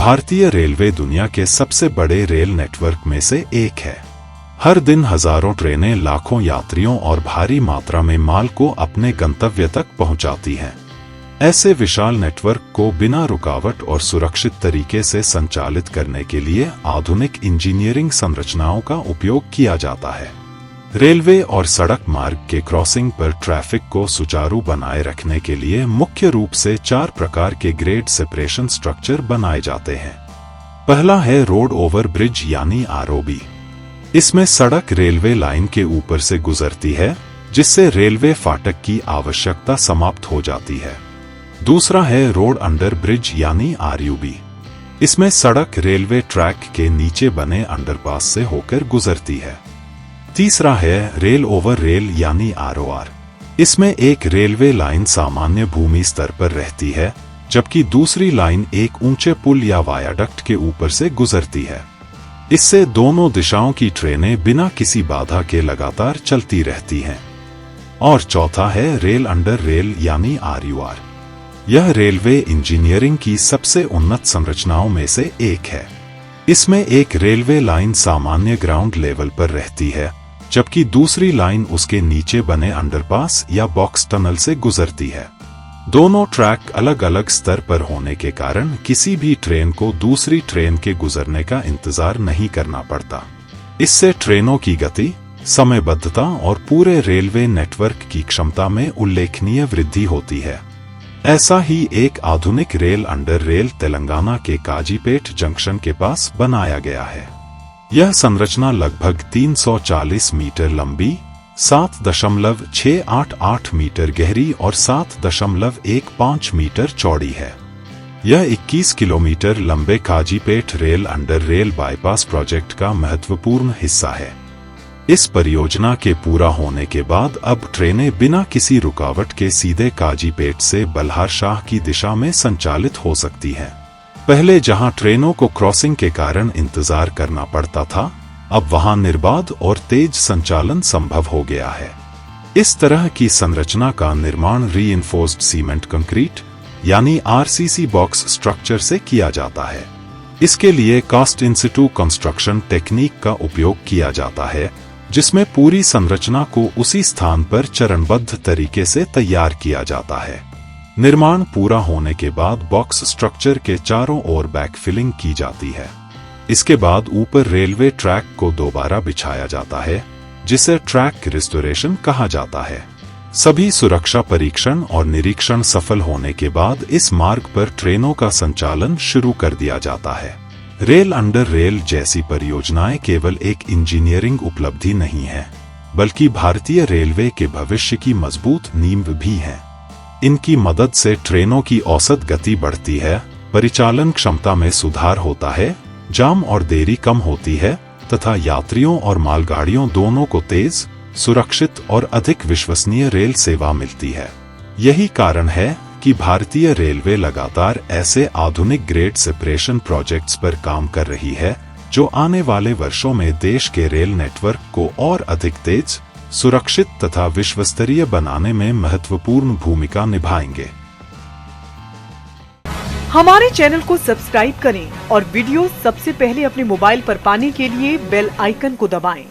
भारतीय रेलवे दुनिया के सबसे बड़े रेल नेटवर्क में से एक है। हर दिन हजारों ट्रेनें लाखों यात्रियों और भारी मात्रा में माल को अपने गंतव्य तक पहुंचाती हैं। ऐसे विशाल नेटवर्क को बिना रुकावट और सुरक्षित तरीके से संचालित करने के लिए आधुनिक इंजीनियरिंग संरचनाओं का उपयोग किया जाता है। रेलवे और सड़क मार्ग के क्रॉसिंग पर ट्रैफिक को सुचारू बनाए रखने के लिए मुख्य रूप से 4 प्रकार के ग्रेड सेपरेशन स्ट्रक्चर बनाए जाते हैं। पहला है रोड ओवर ब्रिज यानी आरओबी। इसमें सड़क रेलवे लाइन के ऊपर से गुजरती है, जिससे रेलवे फाटक की आवश्यकता समाप्त हो जाती है। दूसरा है रोड अंडर ब्रिज यानी आरयूबी। इसमें सड़क रेलवे ट्रैक के नीचे बने अंडरपास से होकर गुजरती है। तीसरा है रेल ओवर रेल यानी आरओआर। इसमें एक रेलवे लाइन सामान्य भूमि स्तर पर रहती है, जबकि दूसरी लाइन एक ऊंचे पुल या वायाडक्ट के ऊपर से गुजरती है। इससे दोनों दिशाओं की ट्रेनें बिना किसी बाधा के लगातार चलती रहती हैं। और चौथा है रेल अंडर रेल यानी आरयूआर। यह रेलवे इंजीनियरिंग की सबसे उन्नत संरचनाओं में से एक है। इसमें एक रेलवे लाइन सामान्य ग्राउंड लेवल पर रहती है, जबकि दूसरी लाइन उसके नीचे बने अंडरपास या बॉक्स टनल से गुजरती है। दोनों ट्रैक अलग अलग स्तर पर होने के कारण किसी भी ट्रेन को दूसरी ट्रेन के गुजरने का इंतजार नहीं करना पड़ता। इससे ट्रेनों की गति, समयबद्धता और पूरे रेलवे नेटवर्क की क्षमता में उल्लेखनीय वृद्धि होती है। ऐसा ही एक आधुनिक रेल अंडर रेल तेलंगाना के काजीपेट जंक्शन के पास बनाया गया है। यह संरचना लगभग 340 मीटर लंबी, 7.688 मीटर गहरी और 7.15 मीटर चौड़ी है। यह 21 किलोमीटर लंबे Kazipet rail under rail bypass project का महत्वपूर्ण हिस्सा है। इस परियोजना के पूरा होने के बाद अब ट्रेनें बिना किसी रुकावट के सीधे काजीपेट से बल्हार शाह की दिशा में संचालित हो सकती हैं। पहले जहां ट्रेनों को क्रॉसिंग के कारण इंतजार करना पड़ता था, अब वहां निर्बाध और तेज संचालन संभव हो गया है। इस तरह की संरचना का निर्माण रीइंफोर्स्ड सीमेंट कंक्रीट यानी आरसीसी बॉक्स स्ट्रक्चर से किया जाता है। इसके लिए कास्ट इन सिटू कंस्ट्रक्शन टेक्निक का उपयोग किया जाता है, जिसमें पूरी संरचना को उसी स्थान पर चरणबद्ध तरीके से तैयार किया जाता है। निर्माण पूरा होने के बाद बॉक्स स्ट्रक्चर के चारों ओर बैकफिलिंग की जाती है। इसके बाद ऊपर रेलवे ट्रैक को दोबारा बिछाया जाता है, जिसे ट्रैक रिस्टोरेशन कहा जाता है। सभी सुरक्षा परीक्षण और निरीक्षण सफल होने के बाद इस मार्ग पर ट्रेनों का संचालन शुरू कर दिया जाता है। रेल अंडर रेल जैसी परियोजनाएं केवल एक इंजीनियरिंग उपलब्धि नहीं है, बल्कि भारतीय रेलवे के भविष्य की मजबूत नींव भी है। इनकी मदद से ट्रेनों की औसत गति बढ़ती है, परिचालन क्षमता में सुधार होता है, जाम और देरी कम होती है तथा यात्रियों और मालगाड़ियों दोनों को तेज, सुरक्षित और अधिक विश्वसनीय रेल सेवा मिलती है। यही कारण है कि भारतीय रेलवे लगातार ऐसे आधुनिक ग्रेड सेपरेशन प्रोजेक्ट्स पर काम कर रही है, जो आने वाले वर्षों में देश के रेल नेटवर्क को और अधिक तेज, सुरक्षित तथा विश्वस्तरीय बनाने में महत्वपूर्ण भूमिका निभाएंगे। हमारे चैनल को सब्सक्राइब करें और वीडियो सबसे पहले अपने मोबाइल पर पाने के लिए बेल आइकन को दबाएं।